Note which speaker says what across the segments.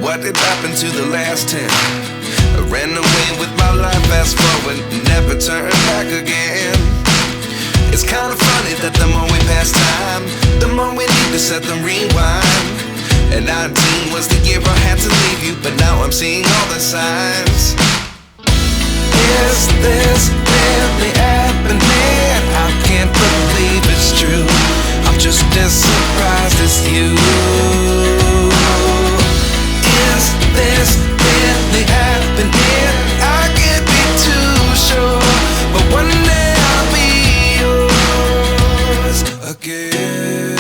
Speaker 1: what did happen to the last 10? I ran away with my life, fast forward, never turn back again. It's kind of funny that the more we pass time, the more we need to set them rewind. And 19 was the year I had to leave you, but now I'm seeing all the signs. Is this really happening? I can't believe it's true. I'm just as surprised as you. Is this really happening? I can't be too sure, but one day I'll be yours again.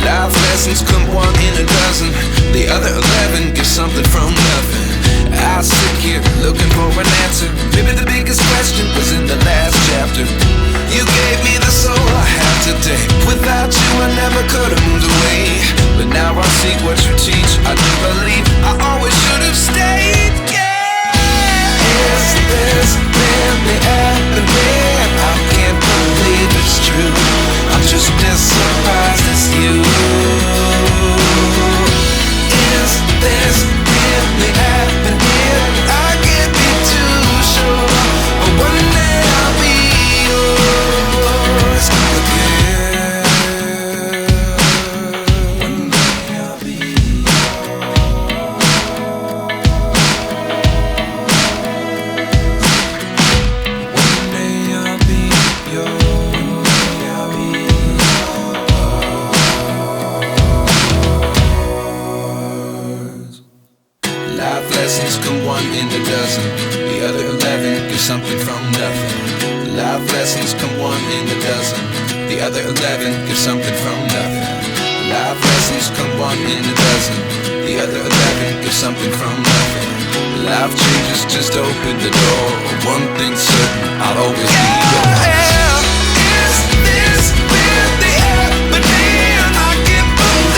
Speaker 1: Life lessons come one in a dozen. The other 11 get something from nothing. I sit here looking for an answer. Maybe the biggest question was in the last chapter. You gave me the soul I have today. Without you I never could have moved away. But now I see what you teach. I do believe I always should have stayed. Yeah. Is this really happening? I can't believe it's true. I'm just as surprised as you. Is this really happening? I can't be too sure, but one day I'll be yours again. One day I'll be yours. One day I'll be yours. One day I'll be yours. Life lessons come one in a dozen. The other 11 give something from nothing. Life lessons come one in a dozen. The other 11 give something from nothing. Life lessons come one in a dozen. The other 11 give something from nothing. Life changes just open the door. One thing's certain, I'll always be yours.